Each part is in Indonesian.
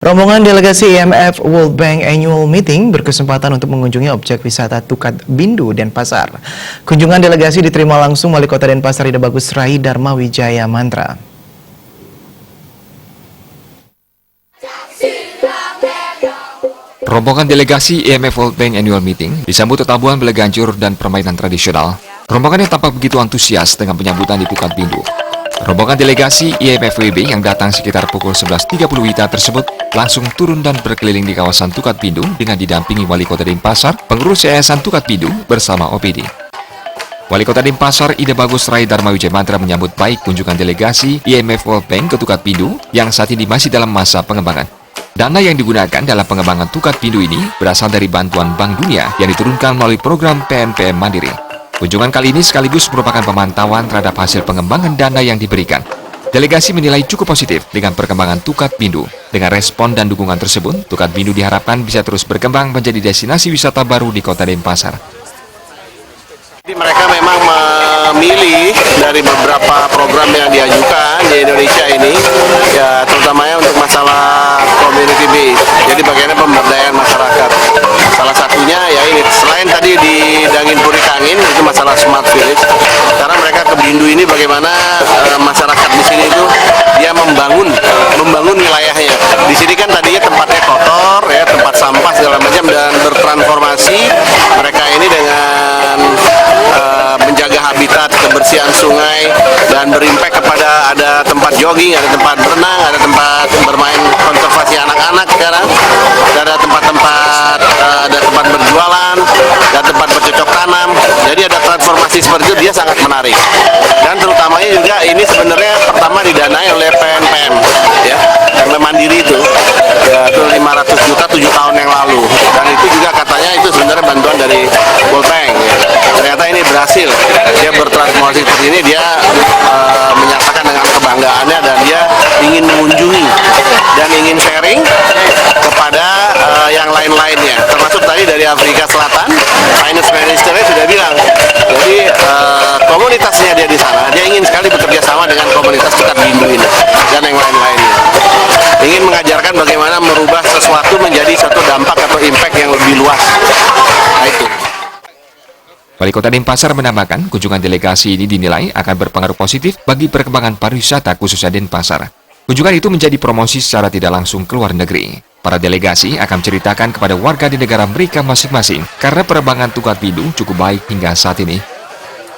Rombongan delegasi IMF World Bank Annual Meeting berkesempatan untuk mengunjungi objek wisata Tukat Bindu, Denpasar. Kunjungan delegasi diterima langsung Wali Kota Denpasar Ida Bagus Rai Dharma Wijaya Mantra. Rombongan delegasi IMF World Bank Annual Meeting disambut tetabuhan belegancur dan permainan tradisional. Rombongan yang tampak begitu antusias dengan penyambutan di Tukat Bindu. Rombongan delegasi IMF WB yang datang sekitar pukul 11.30 WITA tersebut langsung turun dan berkeliling di kawasan Tukat Bindu dengan didampingi Wali Kota Denpasar, pengurus Yayasan Tukat Bindu bersama OPD. Wali Kota Denpasar Ida Bagus Rai Dharma Wijaya Mantra menyambut baik kunjungan delegasi IMF World Bank ke Tukat Bindu yang saat ini masih dalam masa pengembangan. Dana yang digunakan dalam pengembangan Tukat Bindu ini berasal dari bantuan Bank Dunia yang diturunkan melalui program PNPM Mandiri. Kunjungan kali ini sekaligus merupakan pemantauan terhadap hasil pengembangan dana yang diberikan. Delegasi menilai cukup positif dengan perkembangan Tukat Bindu. Dengan respon dan dukungan tersebut, Tukat Bindu diharapkan bisa terus berkembang menjadi destinasi wisata baru di Kota Denpasar. Mereka memang memilih dari beberapa program yang diajukan di Indonesia ini, ya terutamanya untuk masalah community base. Jadi bagaimana pemberdayaan masyarakat. Salah satunya ya ini, selain tadi di Dangin Puri Kangin itu masalah smart village. Karena mereka ke Bindu ini bagaimana masyarakat di sini itu dia membangun wilayahnya. Di sini kan tadinya tempatnya kotor ya, tempat sampah segala macam, dan bertransformasi mereka ini dengan menjaga habitat, kebersihan sungai, dan berimpact kepada ada tempat jogging, ada tempat berenang, ada tempat bermain konservasi anak-anak sekarang, ada tempat-tempat berjualan, ada tempat bercocok tanam. Jadi ada transformasi seperti itu, dia sangat menarik. Dan terutamanya juga ini sebenarnya pertama didanai oleh PNPM ya, karena mandiri itu ya, itu 500 juta 7 tahun yang lalu, dan itu juga katanya itu sebenarnya bantuan dari World Bank ya. Ternyata ini berhasil, dia bertransformasi seperti ini, dia menyatakan dengan kebanggaannya, dan dia ingin mengunjungi dan ingin sharing kepada yang lain-lainnya, termasuk tadi dari Afrika Selatan. Finance Ministernya sudah bilang, jadi komunitasnya dia di sana, dia ingin sekali bekerja sama dengan komunitas Tukat Bindu ini dan yang lain-lainnya. Ingin mengajarkan bagaimana merubah sesuatu menjadi satu dampak atau impact yang lebih luas. Nah itu. Wali Kota Denpasar menambahkan kunjungan delegasi ini dinilai akan berpengaruh positif bagi perkembangan pariwisata khususnya Denpasar. Kunjungan itu menjadi promosi secara tidak langsung ke luar negeri. Para delegasi akan menceritakan kepada warga di negara mereka masing-masing karena penerbangan Tukat Bindu cukup baik hingga saat ini.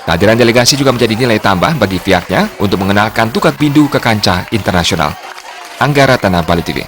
Kehadiran delegasi juga menjadi nilai tambah bagi pihaknya untuk mengenalkan Tukat Bindu ke kancah internasional. Angga Ratana, Bali TV.